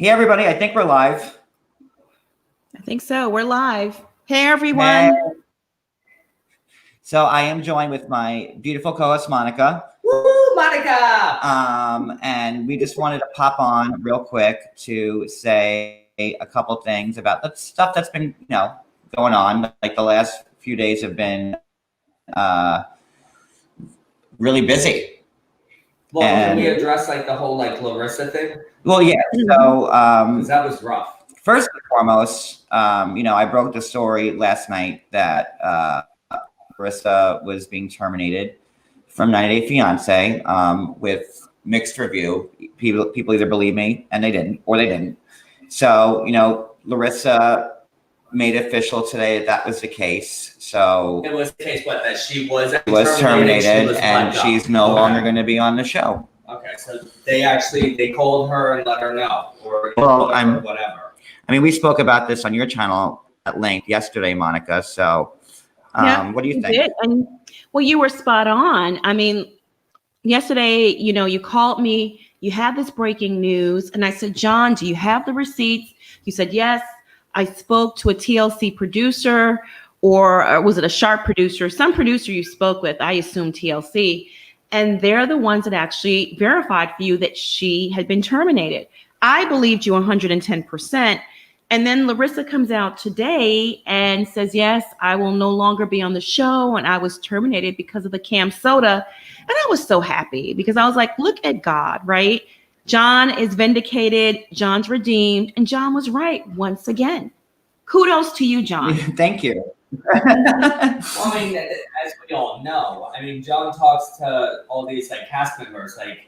Hey, everybody. I think we're live. I think so. We're live. Hey, everyone. Hey. So I am joined with my beautiful co-host, Monica. Woo, Monica! And we just wanted to pop on real quick to say a couple things about the stuff that's been, going on. Like the last few days have been really busy. Well, can we address like the whole like Larissa thing? Well, yeah. So that was rough. First and foremost, I broke the story last night that Larissa was being terminated from 90 Day Fiance with mixed review. People either believe me and they didn't, or they didn't. So, Larissa made official today that was the case. So it was the case, what, that she was terminated and she's no longer going to be on the show. Okay, so they called her and let her know, or whatever. I mean, we spoke about this on your channel at length yesterday, Monica. So, what do you think? And, well, you were spot on. I mean, yesterday, you called me. You had this breaking news, and I said, John, do you have the receipts? You said yes. I spoke to a TLC producer, or was it a Sharp producer? Some producer you spoke with, I assume TLC, and they're the ones that actually verified for you that she had been terminated. I believed you 110%. And then Larissa comes out today and says, yes, I will no longer be on the show. And I was terminated because of the cam soda. And I was so happy because I was like, look at God, right? John is vindicated. John's redeemed. And John was right once again. Kudos to you, John. Thank you. Well, I mean, as we all know, I mean, John talks to all these like cast members, like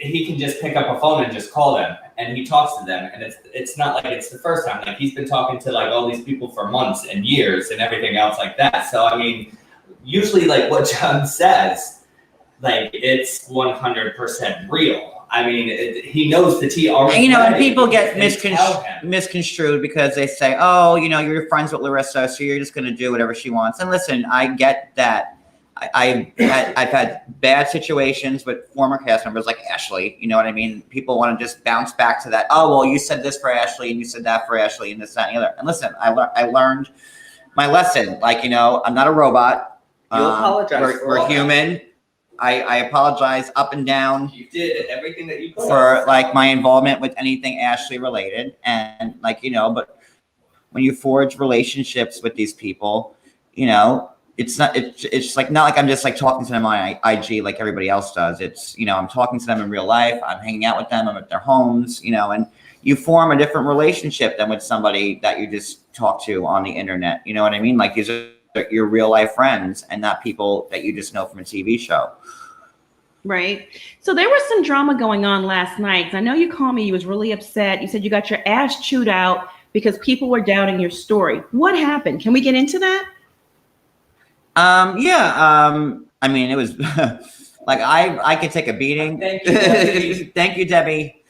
he can just pick up a phone and just call them, and he talks to them, and it's not like it's the first time. Like he's been talking to like all these people for months and years and everything else like that. So I mean, usually like what John says, like it's 100% real. I mean, he knows the tea already. And people get misconstrued because they say, oh, you're friends with Larissa, so you're just going to do whatever she wants. And listen, I get that. I've had bad situations with former cast members like Ashley. You know what I mean? People want to just bounce back to that. Oh, well, you said this for Ashley and you said that for Ashley and this, that, and the other. And listen, I learned my lesson. Like, I'm not a robot. You apologize. We're human. I apologize up and down. You did everything that you could for like my involvement with anything Ashley related. And but when you forge relationships with these people, it's like not like I'm just like talking to them on IG like everybody else does. It's, I'm talking to them in real life. I'm hanging out with them. I'm at their homes, and you form a different relationship than with somebody that you just talk to on the internet. You know what I mean? Like these are your real life friends and not people that you just know from a TV show. Right. So there was some drama going on last night. I know you called me. You was really upset. You said you got your ass chewed out because people were doubting your story. What happened? Can we get into that? Yeah. I mean, it was like I could take a beating. Thank you, Debbie. Thank you, Debbie.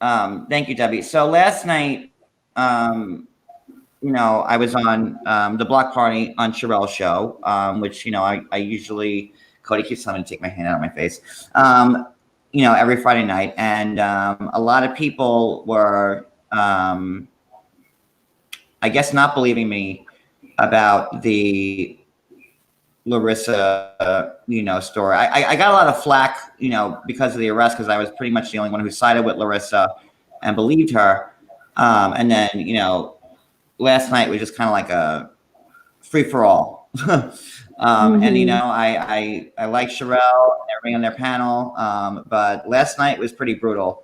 Thank you, Debbie. So last night, I was on the Block Party on Sherelle's show, which, I usually, Cody keeps telling me to take my hand out of my face, every Friday night. And a lot of people were, I guess, not believing me about the Larissa, story. I got a lot of flack, because of the arrest, because I was pretty much the only one who sided with Larissa and believed her. And then, last night was just kind of like a free for all. And, I like Sherelle and everybody on their panel. But last night was pretty brutal.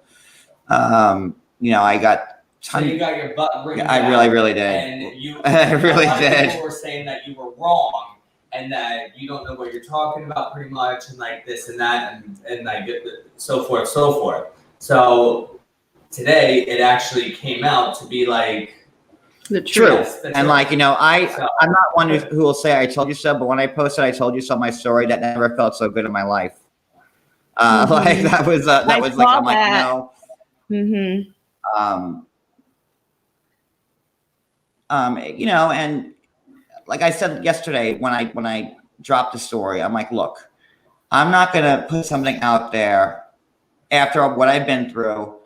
I got so you got your butt ripped. I really did. And I really did. People were saying that you were wrong and that you don't know what you're talking about pretty much, and like this and that, and like so forth. So today it actually came out to be like the truth. And like, I'm not one who will say I told you so, but when I posted I told you so my story, that never felt so good in my life. Like that was like, I'm like, and like I said yesterday, when I dropped the story, I'm like, look, I'm not going to put something out there after what I've been through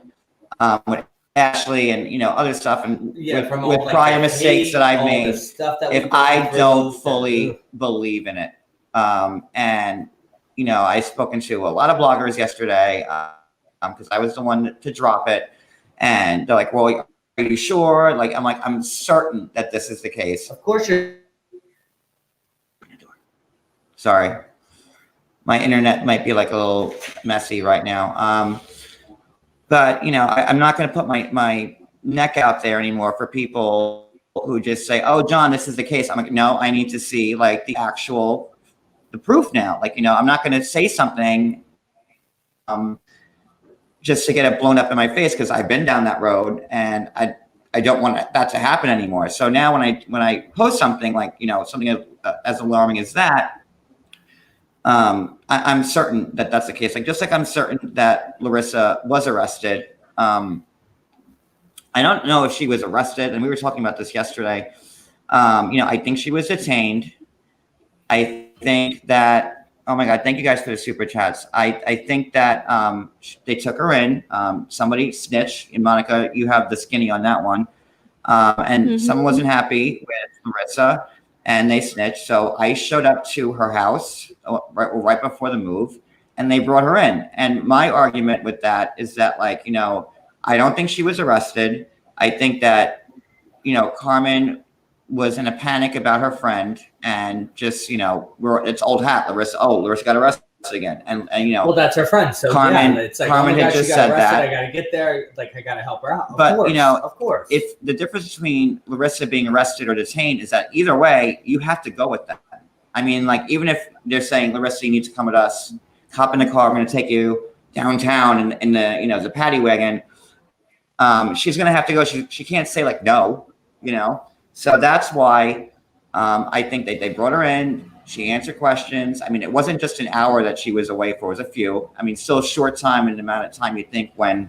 with Ashley and, you know, other stuff and with prior mistakes that I've made if I don't fully believe in it. And, you know, I've spoken to a lot of bloggers yesterday because I was the one to drop it. And they're like, well, are you sure? Like, I'm certain that this is the case. Of course you're. Sorry. My internet might be like a little messy right now. But, you know, I'm not going to put my neck out there anymore for people who just say, oh, John, this is the case. I'm like, no, I need to see like the proof now. Like, you know, I'm not going to say something just to get it blown up in my face because I've been down that road and I don't want that to happen anymore. So now when I post something like, you know, something as alarming as that, I'm certain that that's the case. Like, just like I'm certain that Larissa was arrested. I don't know if she was arrested, and we were talking about this yesterday. You know, I think she was detained. I think that, oh my God, thank you guys for the super chats. I think that they took her in. Somebody snitched. And Monica, you have the skinny on that one. And someone wasn't happy with Larissa. And they snitched. So I showed up to her house right before the move, and they brought her in. And my argument with that is that, like, you know, I don't think she was arrested. I think that, you know, Carmen was in a panic about her friend and just, you know, it's old hat. Larissa got arrested again. And you know, well, that's her friend. So Carmen, yeah, it's like, Carmen had just said that. I got to get there. Like, I got to help her out. But, you know, of course, if the difference between Larissa being arrested or detained is that either way, you have to go with that. I mean, like, even if they're saying, Larissa, you need to come with us, hop in the car, we're going to take you downtown in the, you know, the paddy wagon. She's going to have to go. She can't say like, no, you know? So that's why I think they brought her in. She answered questions. I mean, it wasn't just an hour that she was away for. It was a few. I mean, still a short time in the amount of time you think when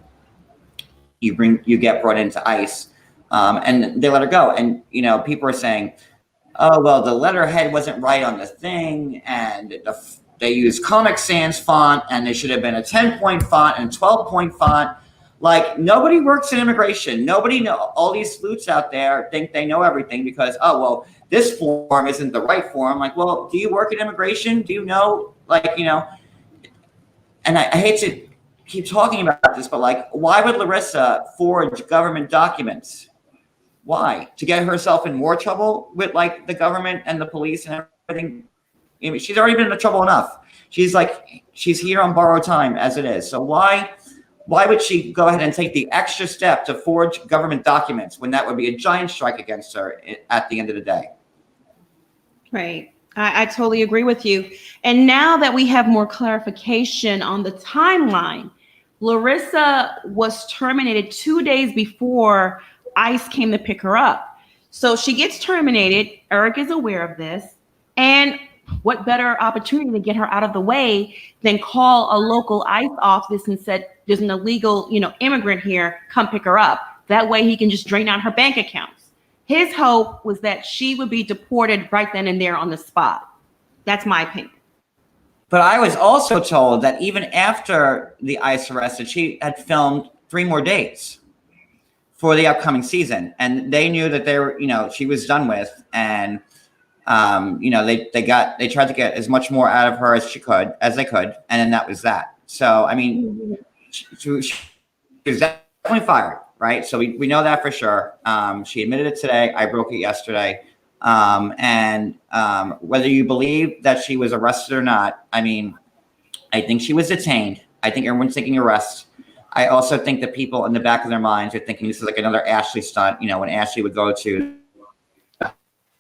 you get brought into ICE. And they let her go. And, you know, people are saying, oh, well, the letterhead wasn't right on the thing. And they used Comic Sans font, and they should have been a 10-point font and 12-point font. Like, nobody works in immigration. Nobody know. All these sleuths out there think they know everything because, oh, well, this form isn't the right form. Like, well, do you work in immigration? Do you know, like, you know? And I hate to keep talking about this, but like, why would Larissa forge government documents? Why? To get herself in more trouble with like the government and the police and everything? I mean, she's already been in trouble enough. She's here on borrowed time as it is. So why would she go ahead and take the extra step to forge government documents when that would be a giant strike against her at the end of the day? Right. I totally agree with you. And now that we have more clarification on the timeline, Larissa was terminated 2 days before ICE came to pick her up. So she gets terminated. Eric is aware of this. And what better opportunity to get her out of the way than call a local ICE office and said, there's an illegal, you know, immigrant here, come pick her up. That way he can just drain out her bank accounts. His hope was that she would be deported right then and there on the spot. That's my opinion. But I was also told that even after the ICE arrested, she had filmed 3 more dates for the upcoming season. And they knew that they were, you know, she was done with. And, you know, they tried to get as much more out of her as they could. And then that was that. So, I mean, she was definitely fired, right? So we know that for sure. She admitted it today. I broke it yesterday. And whether you believe that she was arrested or not, I mean, I think she was detained. I think everyone's thinking arrest. I also think that people in the back of their minds are thinking this is like another Ashley stunt, you know, when Ashley would go to the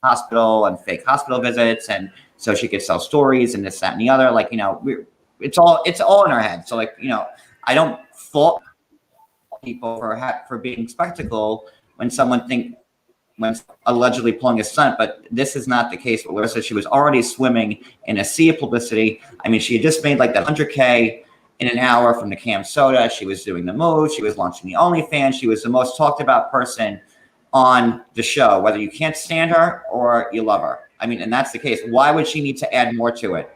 hospital and fake hospital visits. And so she could sell stories and this, that, and the other. Like, you know, it's all in our head. So like, you know, I don't fault people for being spectacle when allegedly pulling a stunt, but this is not the case with Larissa. She was already swimming in a sea of publicity. I mean, she had just made like that 100K in an hour from the Cam Soda. She was doing the move. She was launching the OnlyFans. She was the most talked about person on the show, whether you can't stand her or you love her. I mean, and that's the case. Why would she need to add more to it?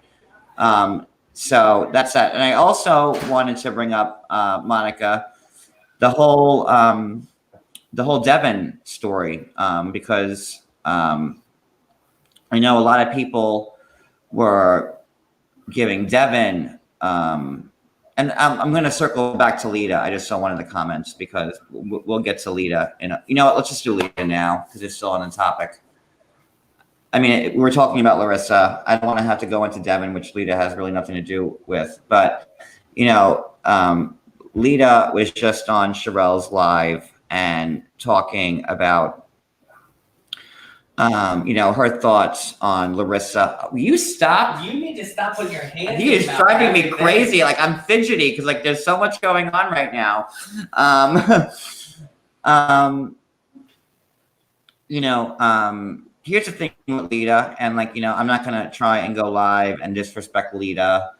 So that's that. And I also wanted to bring up Monica, the whole Devin story, because I know a lot of people were giving Devin, and I'm going to circle back to Lita. I just saw one of the comments because we'll get to Lita. You know what? Let's just do Lita now because it's still on the topic. I mean, we're talking about Larissa. I don't want to have to go into Devin, which Lita has really nothing to do with. But, you know, Lita was just on Sherelle's live and talking about, you know, her thoughts on Larissa. Will you stop? You need to stop putting your hands. He is driving me crazy. Like I'm fidgety because like there's so much going on right now. You know, here's the thing with Lita, and like, you know, I'm not gonna try and go live and disrespect Lita.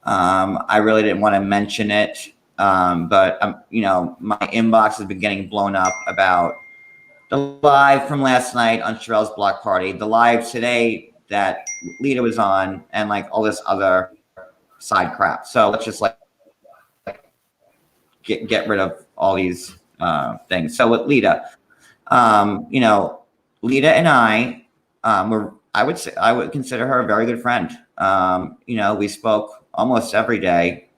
I really didn't want to mention it, but you know, my inbox has been getting blown up about the live from last night on Sherelle's block party, the live today that Lita was on, and like all this other side crap. So let's just like get rid of all these things. So with Lita, you know, Lita and I I would consider her a very good friend. You know, we spoke almost every day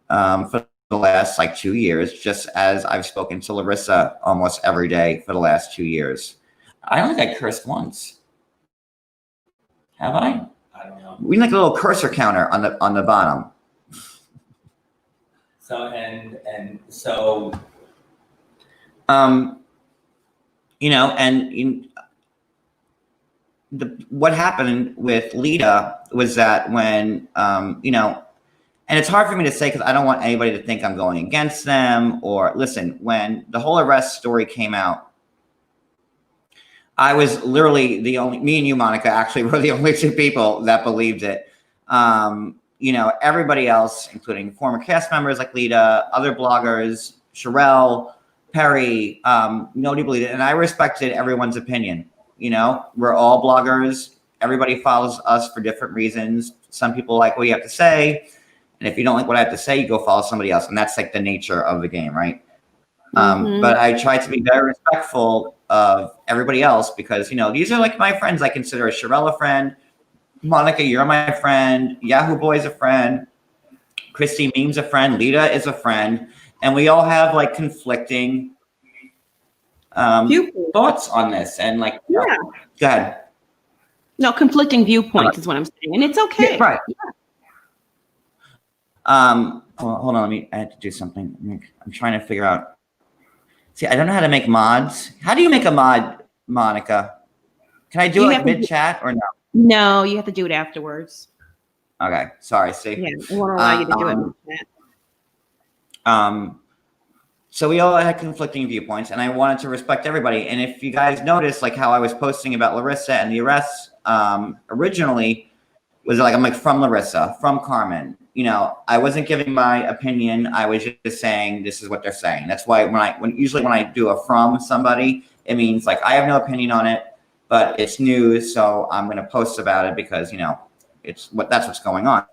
for the last like 2 years, just as I've spoken to Larissa almost every day for the last 2 years. I don't think I cursed once. Have I? I don't know. We need like a little cursor counter on the bottom. So and so. You know, and what happened with Lita was that when you know, and it's hard for me to say because I don't want anybody to think I'm going against them or listen. When the whole arrest story came out, I was literally me and you, Monica, actually were the only two people that believed it. You know, everybody else, including former cast members like Lita, other bloggers, Sherelle, Perry, nobody believed it. And I respected everyone's opinion. You know, we're all bloggers. Everybody follows us for different reasons. Some people like what you have to say. And if you don't like what I have to say, you go follow somebody else. And that's like the nature of the game, right? But I try to be very respectful of everybody else because, you know, these are like my friends. I consider Sherelle a friend. Monica, you're my friend. Yahoo Boy's a friend. Christy Meme's a friend. Lita is a friend. And we all have like conflicting thoughts on this. And like, yeah. Go ahead. No, conflicting viewpoints is what I'm saying. And it's okay. Yeah, right. Yeah. Hold on. I had to do something. I'm trying to figure out. See, I don't know how to make mods. How do you make a mod, Monica? Can I do it like mid-chat or no? No, you have to do it afterwards. Okay. Sorry. See? Yeah, I won't allow you to do it mid-chat. So we all had conflicting viewpoints, and I wanted to respect everybody. And if you guys noticed, like how I was posting about Larissa and the arrests originally was like, I'm like from Larissa, from Carmen. You know, I wasn't giving my opinion. I was just saying this is what they're saying. That's why usually when I do a from somebody, it means like I have no opinion on it, but it's news, so I'm going to post about it because you know that's what's going on.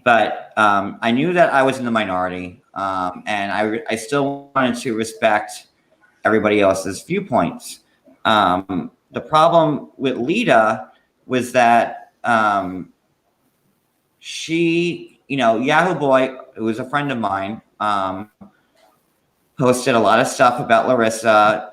But I knew that I was in the minority, and I still wanted to respect everybody else's viewpoints. The problem with Lita was that she, you know, Yahoo Boy, who was a friend of mine, posted a lot of stuff about Larissa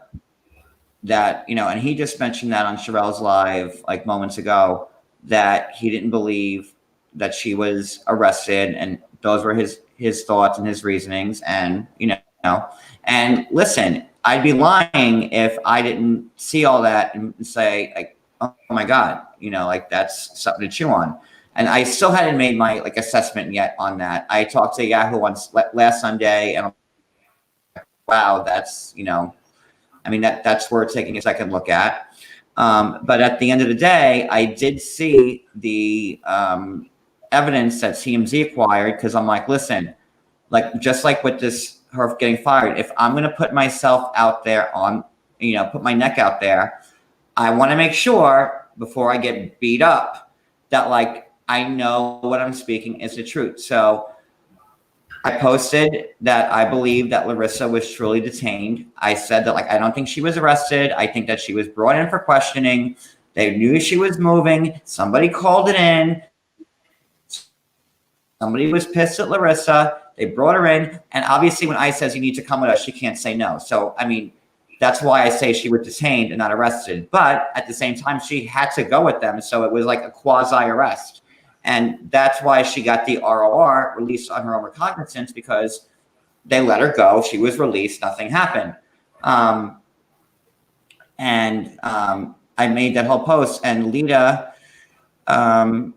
that, you know, and he just mentioned that on Sherelle's live like moments ago that he didn't believe that she was arrested, and those were his thoughts and his reasonings. And you know, and listen, I'd be lying if I didn't see all that and say like, oh my God, you know, like that's something to chew on. And I still hadn't made my like assessment yet on that. I talked to Yahoo on last Sunday, and I'm like, wow, that's, you know, I mean that's worth taking a second look at. But at the end of the day, I did see the evidence that TMZ acquired because I'm like, listen, like just like with this her getting fired, if I'm going to put myself out there on, you know, put my neck out there, I want to make sure before I get beat up that like I know what I'm speaking is the truth. So I posted that I believe that Larissa was truly detained. I said that, like, I don't think she was arrested. I think that she was brought in for questioning. They knew she was moving. Somebody called it in. Somebody was pissed at Larissa. They brought her in. And obviously, when ICE says you need to come with us, she can't say no. So, I mean, that's why I say she was detained and not arrested. But at the same time, she had to go with them. So it was like a quasi arrest. And that's why she got the ROR, released on her own recognizance, because they let her go. She was released. Nothing happened. I made that whole post, and Lita kind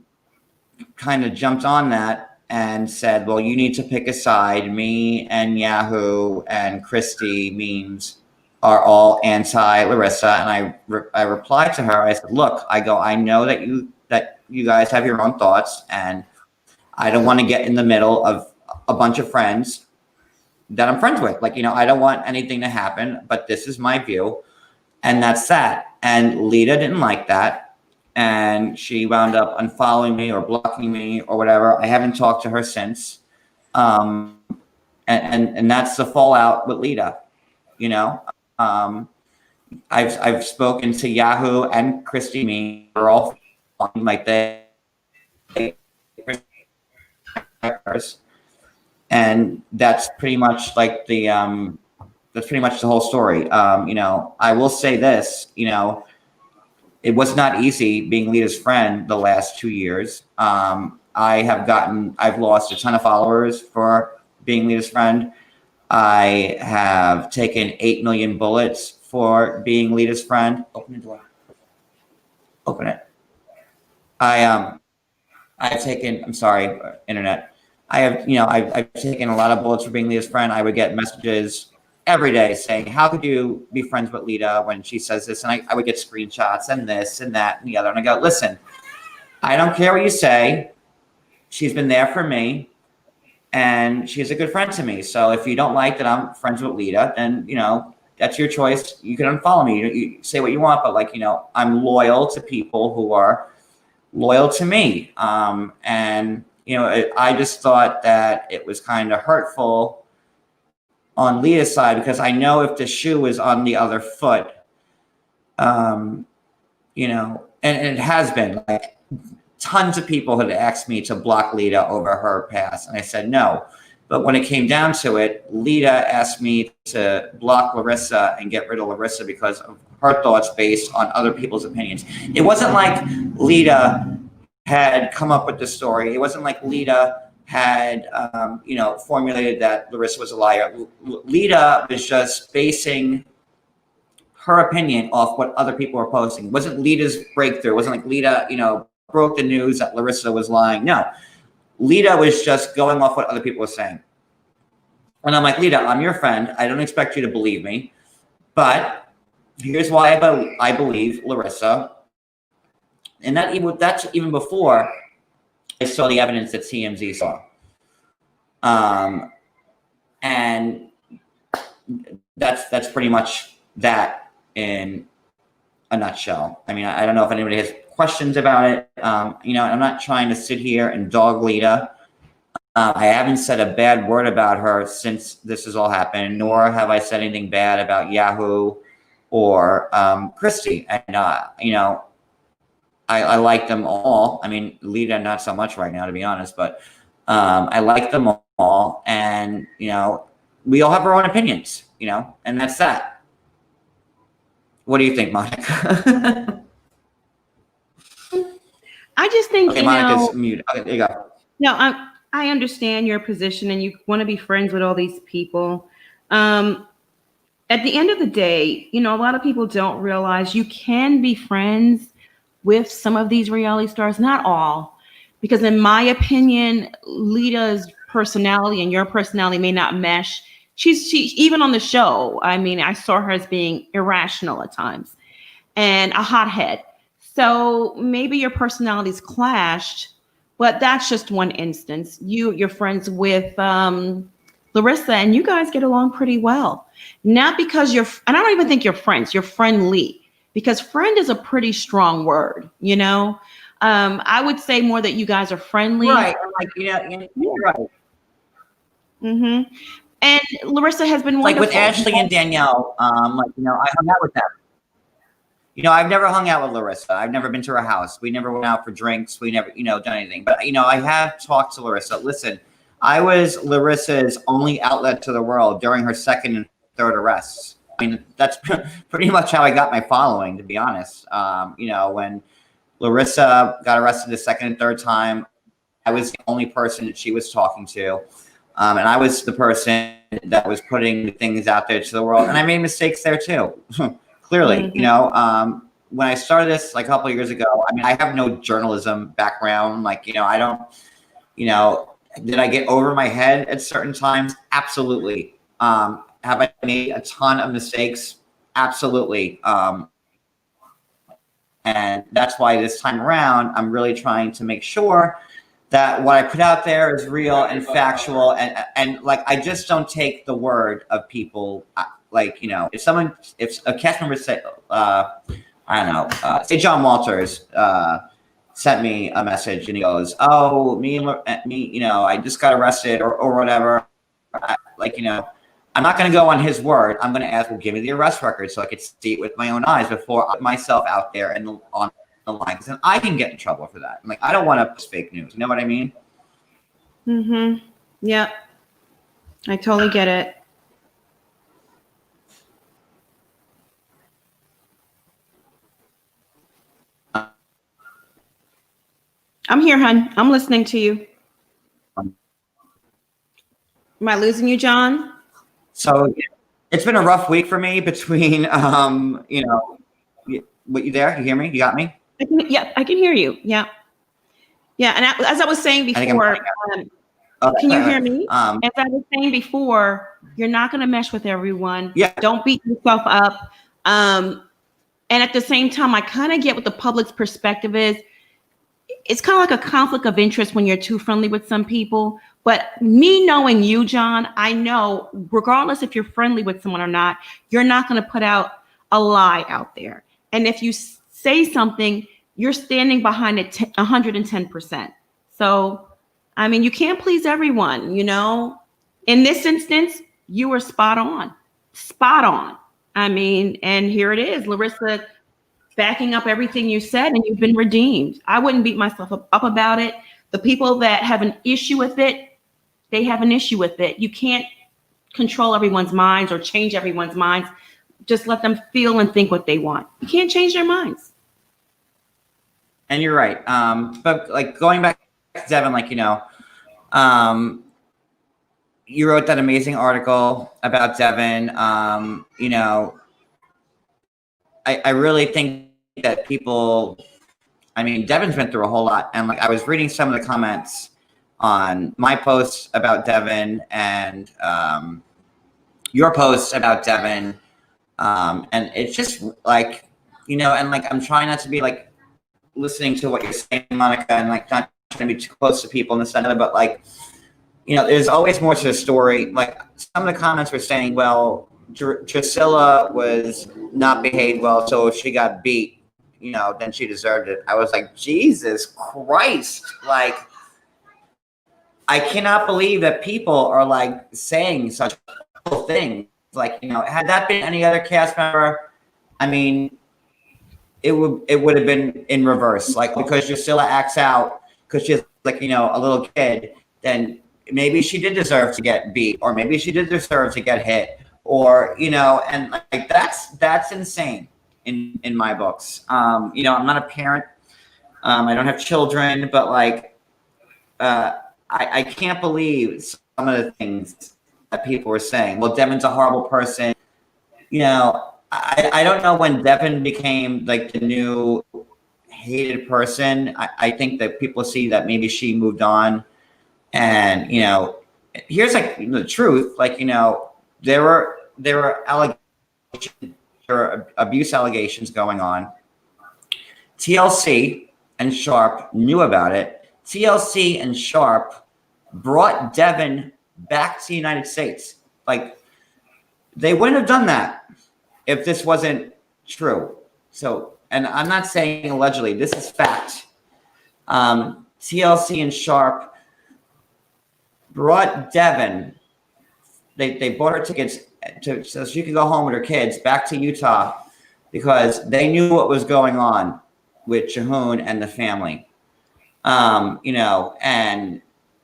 of jumped on that and said, well, you need to pick a side. Me and Yahoo and Christy memes are all anti-Larissa. And I replied to her. I said, look, I know that you guys have your own thoughts, and I don't want to get in the middle of a bunch of friends that I'm friends with. Like, I don't want anything to happen, but this is my view. And that's that. And Lita didn't like that. And she wound up unfollowing me or blocking me or whatever. I haven't talked to her since. And that's the fallout with Lita, I've spoken to Yahoo and Christy me. They're all like they and that's pretty much like that's pretty much the whole story. I will say this, it was not easy being Lita's friend the last 2 years. I've lost a ton of followers for being Lita's friend. I have taken 8 million bullets for being Lita's friend. Open the door. Open it. I've taken, I'm sorry, internet. I've taken a lot of bullets for being Lita's friend. I would get messages every day saying, how could you be friends with Lita when she says this? And I would get screenshots and this and that and the other. And I go, listen, I don't care what you say. She's been there for me, and she's a good friend to me. So if you don't like that I'm friends with Lita, then, that's your choice. You can unfollow me. You say what you want, but I'm loyal to people who are loyal to me. I just thought that it was kind of hurtful on Lita's side, because I know if the shoe was on the other foot, and it has been, like, tons of people had asked me to block Lita over her past, and I said no. But when it came down to it, Lita asked me to block Larissa and get rid of Larissa because of her thoughts based on other people's opinions. It wasn't like Lita had come up with the story. It wasn't like Lita had, formulated that Larissa was a liar. Lita was just basing her opinion off what other people were posting. It wasn't Lita's breakthrough. It wasn't like Lita, broke the news that Larissa was lying. No, Lita was just going off what other people were saying. And I'm like, Lita, I'm your friend. I don't expect you to believe me, but here's why I believe Larissa. And that's even before I saw the evidence that TMZ saw. And that's pretty much that in a nutshell. I mean, I don't know if anybody has questions about it. I'm not trying to sit here and dog Lita. I haven't said a bad word about her since this has all happened, nor have I said anything bad about Yahoo or Christy. And, I like them all. I mean, Lita, not so much right now, to be honest, but I like them all. And, we all have our own opinions, and that's that. What do you think, Monica? I just think, okay, Monica's muted. Okay, there you go. No, I understand your position, and you want to be friends with all these people. At the end of the day, a lot of people don't realize you can be friends with some of these reality stars, not all, because in my opinion, Lita's personality and your personality may not mesh. She even on the show, I mean, I saw her as being irrational at times and a hothead. So maybe your personalities clashed, but that's just one instance. You're friends with Larissa, and you guys get along pretty well. Not because and I don't even think you're friends. You're friendly, because friend is a pretty strong word, I would say more that you guys are friendly. Right. Like, you're right. Mm-hmm. And Larissa has been Like wonderful. with Ashley and Danielle, I hung out with them. I've never hung out with Larissa. I've never been to her house. We never went out for drinks. We never, done anything. But, I have talked to Larissa. Listen, I was Larissa's only outlet to the world during her second and third arrests. I mean, that's pretty much how I got my following, to be honest. When Larissa got arrested the second and third time, I was the only person that she was talking to. And I was the person that was putting things out there to the world. And I made mistakes there too. Clearly, when I started this like a couple of years ago, I mean, I have no journalism background. Like, I don't, did I get over my head at certain times? Absolutely. Have I made a ton of mistakes? Absolutely. And that's why this time around, I'm really trying to make sure that what I put out there is real and factual. And like, I just don't take the word of people. Like, if a cast member say, say John Walters sent me a message and he goes, oh, me, I just got arrested or whatever. I'm not going to go on his word. I'm going to ask, well, give me the arrest record so I could see it with my own eyes before I put myself out there and on the line. Because then I can get in trouble for that. I'm like, I don't want to post fake news. You know what I mean? Mm-hmm. Yeah. I totally get it. I'm here, hon. I'm listening to you. Am I losing you, John? So it's been a rough week for me between, what, you there? You hear me? You got me? I can hear you. Yeah. Yeah. And as I was saying before, can you hear me? As I was saying before, you're not going to mesh with everyone. Yeah. Don't beat yourself up. And at the same time, I kind of get what the public's perspective is. It's kind of like a conflict of interest when you're too friendly with some people. But me knowing you, John, I know regardless if you're friendly with someone or not, you're not going to put out a lie out there. And if you say something, you're standing behind it 110%. So, I mean, you can't please everyone, In this instance, you were spot on. Spot on. I mean, and here it is, Larissa backing up everything you said, and you've been redeemed. I wouldn't beat myself up about it. The people that have an issue with it, they have an issue with it. You can't control everyone's minds or change everyone's minds. Just let them feel and think what they want. You can't change their minds. And you're right. But like going back to Devin, you wrote that amazing article about Devin. I really think that people, Devin's been through a whole lot. And I was reading some of the comments on my posts about Devin and your posts about Devin. And it's just I'm trying not to be listening to what you're saying, Monica, and not trying to be too close to people and this and that, but there's always more to the story. Some of the comments were saying, well, Drusilla was not behaved well, so if she got beat, then she deserved it. I was like, Jesus Christ. I cannot believe that people are saying such things. Had that been any other cast member, it would have been in reverse. Because Drusilla acts out because she's a little kid, then maybe she did deserve to get beat, or maybe she did deserve to get hit, or and that's insane in my books. I'm not a parent. I don't have children, but I can't believe some of the things that people were saying. Well, Devin's a horrible person. I don't know when Devin became the new hated person. I think that people see that maybe she moved on, and here's the truth. There were allegations, there were abuse allegations going on. TLC and Sharp knew about it. TLC and Sharp brought Devin back to the United States. They wouldn't have done that if this wasn't true. So, and I'm not saying allegedly, this is fact. TLC and Sharp brought Devin. They bought her tickets so she could go home with her kids back to Utah because they knew what was going on with Jehoon and the family. And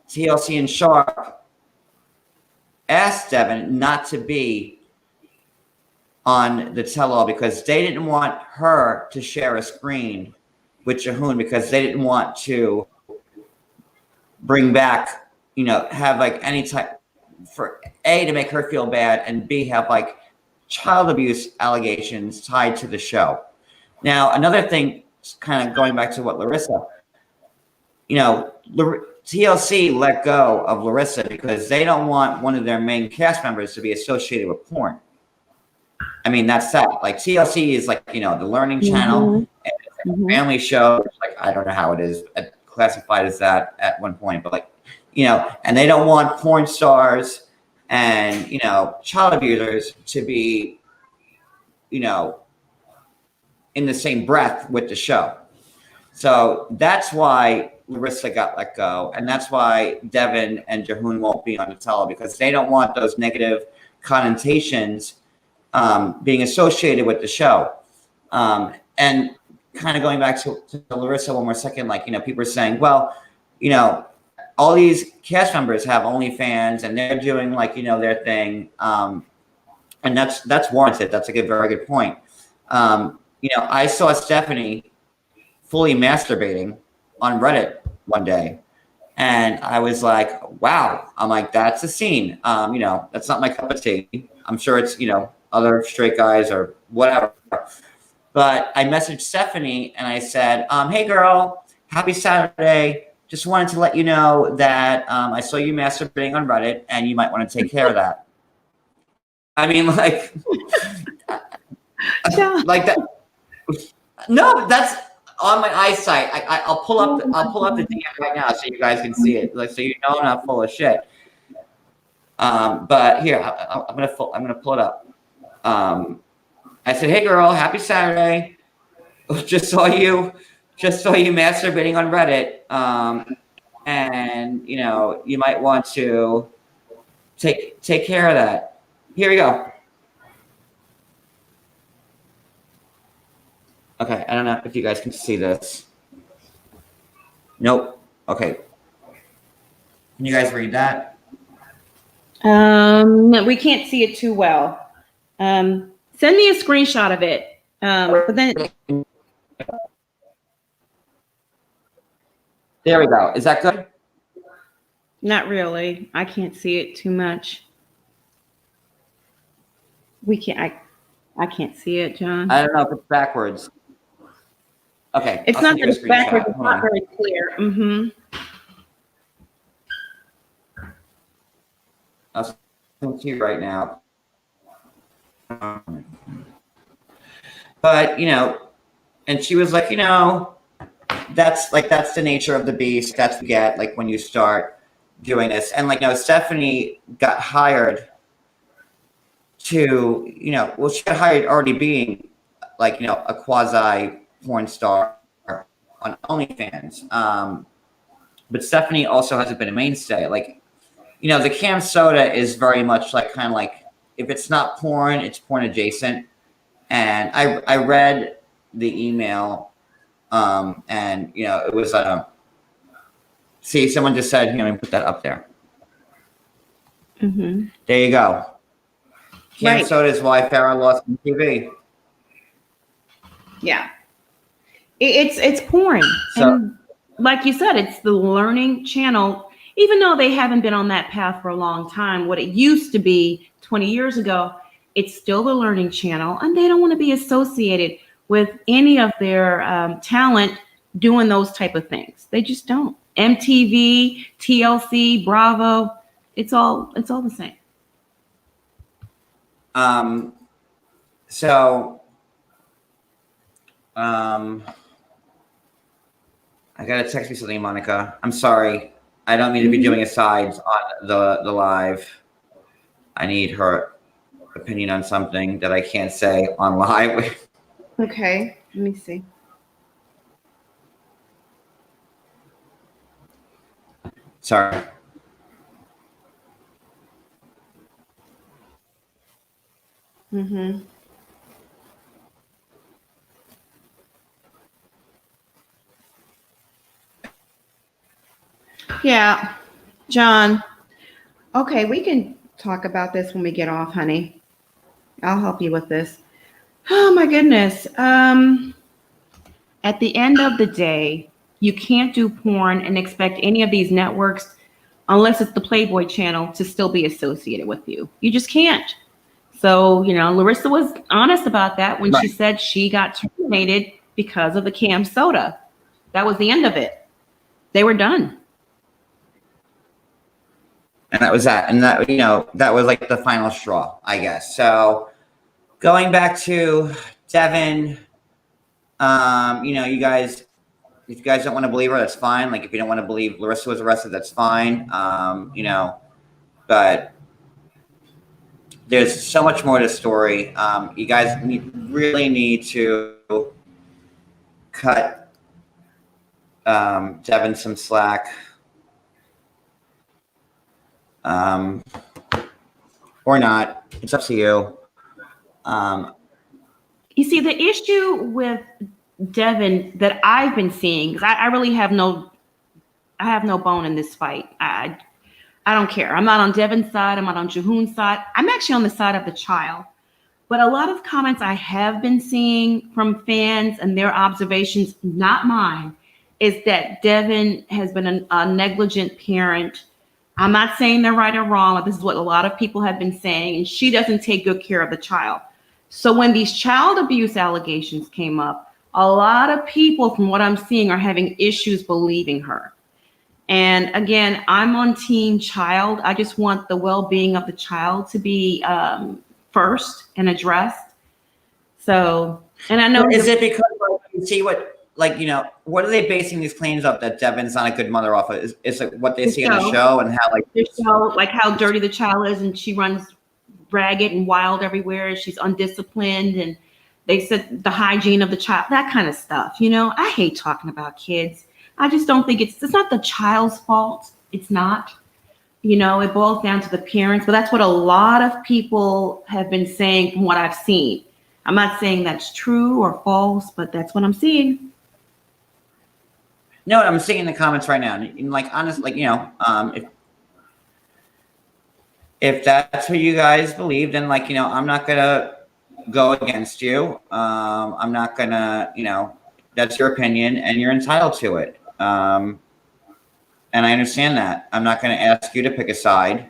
TLC and Sharp asked Devin not to be on the tell-all because they didn't want her to share a screen with Jehoon because they didn't want to bring back, have like any type for A, to make her feel bad, and B, have like child abuse allegations tied to the show. Now, another thing, kind of going back to what Larissa, TLC let go of Larissa because they don't want one of their main cast members to be associated with porn. I mean, that's that. Like TLC is like, the learning channel, and it's like a family show. Like, I don't know how it is classified as that at one point, but like, and they don't want porn stars and, child abusers to be, in the same breath with the show. So that's why Larissa got let go. And that's why Devin and Jehoon won't be on the tell because they don't want those negative connotations being associated with the show. And kind of going back to Larissa one more second, like, people are saying, well, all these cast members have OnlyFans and they're doing like, their thing. And that's warranted. That's a very good point. I saw Stephanie fully masturbating on Reddit one day. And I was like, wow. I'm like, that's a scene. That's not my cup of tea. I'm sure it's, other straight guys or whatever. But I messaged Stephanie and I said, hey girl, happy Saturday. Just wanted to let you know that I saw you masturbating on Reddit and you might want to take care of that. I mean, like, like that. No, that's on my eyesight. I'll pull up the DM right now so you guys can see it. Like, so I'm not full of shit. But here, I'm gonna pull it up. I said, hey girl, happy Saturday. Just saw you masturbating on Reddit. And you might want to take care of that. Here we go. Okay, I don't know if you guys can see this. Nope. Okay. Can you guys read that? No, we can't see it too well. Send me a screenshot of it. But then there we go. Is that good? not really. I can't see it too much. I can't see it, John. I don't know if it's backwards. Okay. It's not that it's backwards. It's not very clear. I'll send to you right now. But and she was like, that's the nature of the beast. That's what you get like when you start doing this. And like, Stephanie got hired to, she got hired already being like, a quasi porn star on OnlyFans. But Stephanie also hasn't been a mainstay. Like, the Cam Soda is very much like kind of like, if it's not porn, it's porn adjacent. And I read the email, and it was see, someone just said, let me put that up there. There you go. Cam Soda is why Farrah lost on TV. Yeah, it's porn. So, and like you said, it's the learning channel. Even though they haven't been on that path for a long time, what it used to be 20 years ago, it's still the learning channel, and they don't want to be associated with any of their talent doing those type of things. They just don't. MTV, TLC, Bravo, it's all the same. I gotta text me something, Monica. I'm sorry. I don't mean to be doing asides on the live. I need her opinion on something that I can't say on live. Okay, let me see. Sorry. Mm-hmm. Yeah, John. Okay, we can talk about this when we get off, honey. I'll help you with this. Oh my goodness. At the end of the day, you can't do porn and expect any of these networks, unless it's the Playboy channel, to still be associated with you. You just can't. So, Larissa was honest about that when she said she got terminated because of the cam soda. That was the end of it. They were done. And that was that. And that, that was like the final straw, I guess. So going back to Devin, you guys, if you guys don't want to believe her, that's fine. Like if you don't want to believe Larissa was arrested, that's fine. But there's so much more to the story. You guys really need to cut Devin some slack. Or not. It's up to you. You see, the issue with Devin that I've been seeing, because I really have no bone in this fight. I don't care. I'm not on Devin's side. I'm not on Jahoon's side. I'm actually on the side of the child. But a lot of comments I have been seeing from fans and their observations, not mine, is that Devin has been a negligent parent. I'm not saying they're right or wrong, but this is what a lot of people have been saying, and she doesn't take good care of the child. So when these child abuse allegations came up, a lot of people, from what I'm seeing, are having issues believing her. And again, I'm on team child. I just want the well-being of the child to be first and addressed. So, and I know. Is it because you see what are they basing these claims up that Devin's not a good mother off of? Is it what they see on the show and how how dirty the child is, and she runs ragged and wild everywhere. She's undisciplined, and they said the hygiene of the child, that kind of stuff. I hate talking about kids. I just don't think it's not the child's fault. It's not. It boils down to the parents, but that's what a lot of people have been saying from what I've seen. I'm not saying that's true or false, but that's what I'm seeing. No, I'm seeing in the comments right now. And honestly, if that's what you guys believe, then I'm not gonna go against you. I'm not gonna, that's your opinion and you're entitled to it. And I understand that. I'm not gonna ask you to pick a side.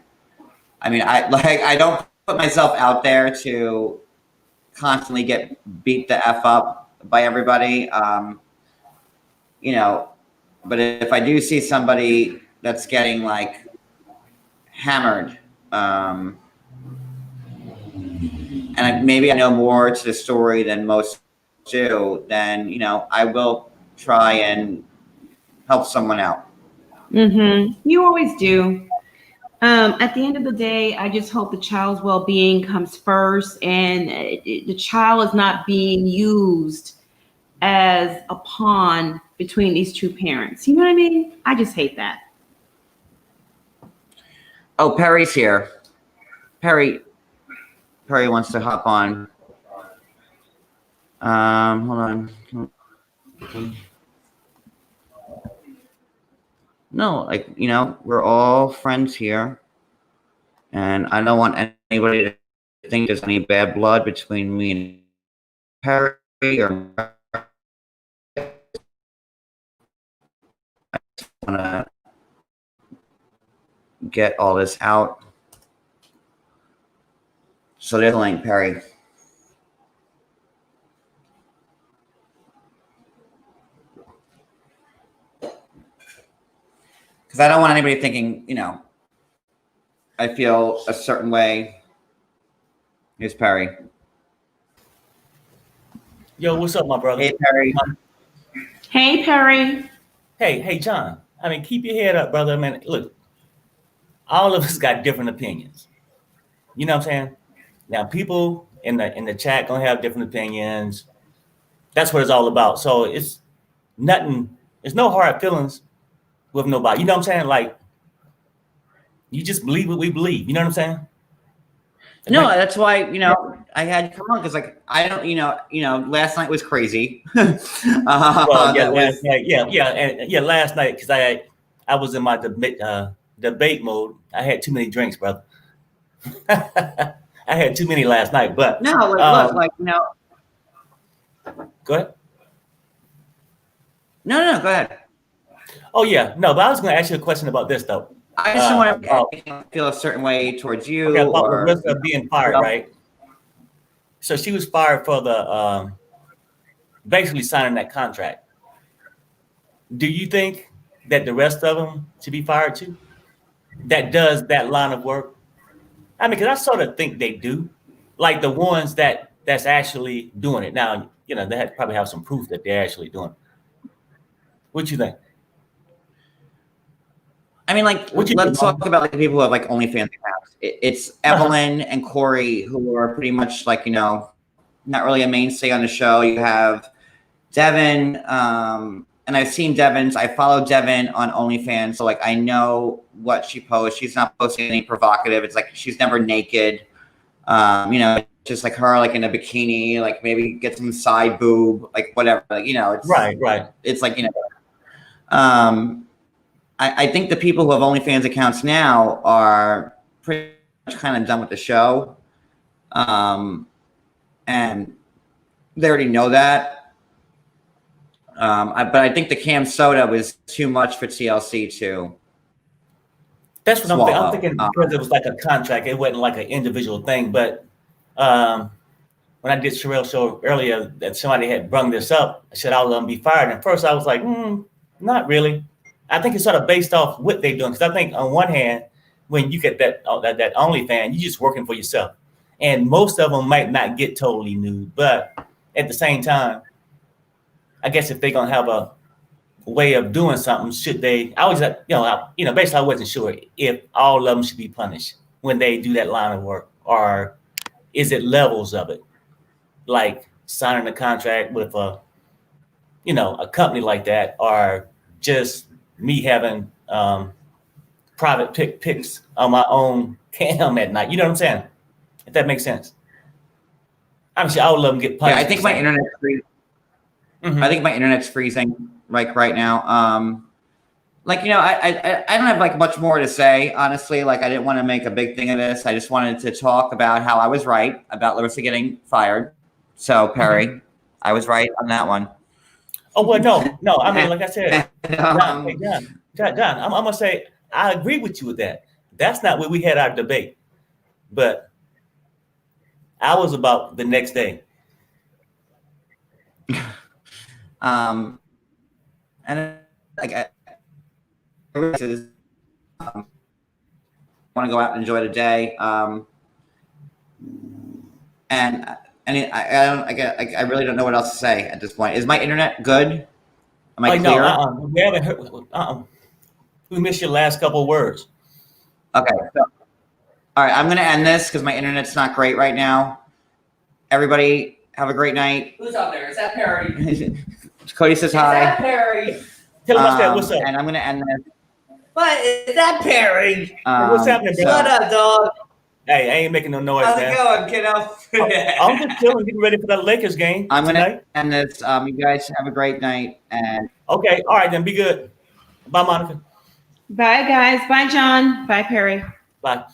I mean, I don't put myself out there to constantly get beat the F up by everybody. But if I do see somebody that's getting hammered, and maybe I know more to the story than most do, then I will try and help someone out. Mm-hmm. You always do. At the end of the day, I just hope the child's well-being comes first, and the child is not being used as a pawn between these two parents. You know what I mean? I just hate that. Oh, Perry's here. Perry wants to hop on. Hold on. No, we're all friends here. And I don't want anybody to think there's any bad blood between me and Perry or I just want to get all this out. So there's a link, Perry. Because I don't want anybody thinking, I feel a certain way. Here's Perry. Yo, what's up, my brother? Hey, Perry. Hey, Perry. Hey, John. I mean, keep your head up, brother. I mean, look, all of us got different opinions. You know what I'm saying? Now, people in the chat gonna have different opinions. That's what it's all about. So it's nothing. There's no hard feelings with nobody. You know what I'm saying? You just believe what we believe. You know what I'm saying? No, that's why I had to come on because like I don't last night was crazy. Well, yeah, that was last night, yeah, last night because I was in my debate mode. I had too many drinks, brother. I had too many last night, but no look like go ahead. no go ahead. Oh yeah, no, but I was going to ask you a question about this though. I just don't want to feel a certain way towards you. Okay, about or Larissa being fired, right? So she was fired for the basically signing that contract. Do you think that the rest of them should be fired too? That does that line of work? I mean, because I sort of think they do, like the ones that's actually doing it. Now, they probably have some proof that they're actually doing it. What you think? I mean, like, let's talk about like the people who have like OnlyFans accounts. It's Evelyn and Corey who are pretty much like not really a mainstay on the show. You have Devin, and I've seen Devin's. I follow Devin on OnlyFans, so like I know what she posts. She's not posting anything provocative. It's like she's never naked. Just like her, like in a bikini, like maybe get some side boob, like whatever. Like it's right. It's like I think the people who have OnlyFans accounts now are pretty much kind of done with the show. And they already know that. But I think the Cam Soda was too much for TLC too. That's what I'm thinking because it was like a contract. It wasn't like an individual thing. But when I did Sherelle's show earlier, that somebody had brung this up, I said, I'll let them be fired. And at first I was like, not really. I think it's sort of based off what they're doing. Because I think on one hand, when you get that OnlyFans, you're just working for yourself. And most of them might not get totally nude. But at the same time, I guess if they're going to have a way of doing something, should they? I was, basically I wasn't sure if all of them should be punished when they do that line of work. Or is it levels of it? Like signing a contract with a company like that, or just me having private pics on my own cam at night. You know what I'm saying? If that makes sense. I'm sure all of them get punished. Yeah, I think my internet's freezing. Mm-hmm. I think my internet's freezing like right now. I don't have like much more to say, honestly. Like I didn't want to make a big thing of this. I just wanted to talk about how I was right about Larissa getting fired. So Perry, I was right on that one. Oh well, no. I mean, like I said, John, I'm gonna say I agree with you with that. That's not where we had our debate, but I was about the next day. And like I want to go out and enjoy the day. I really don't know what else to say at this point. Is my internet good? Am I clear? No, we haven't heard. We missed your last couple of words. Okay. So, all right, I'm going to end this because my internet's not great right now. Everybody, have a great night. Who's up there? Is that Perry? Cody says hi. Is that Perry? Tell him what's up. And I'm going to end this. What? Is that Perry? What's happening, bro? What up, dog? Hey, I ain't making no noise, man. How's it going, kiddo? I'm just chilling, getting ready for that Lakers game. I'm going to end this. You guys have a great night. And okay, all right, then be good. Bye, Monica. Bye, guys. Bye, John. Bye, Perry. Bye.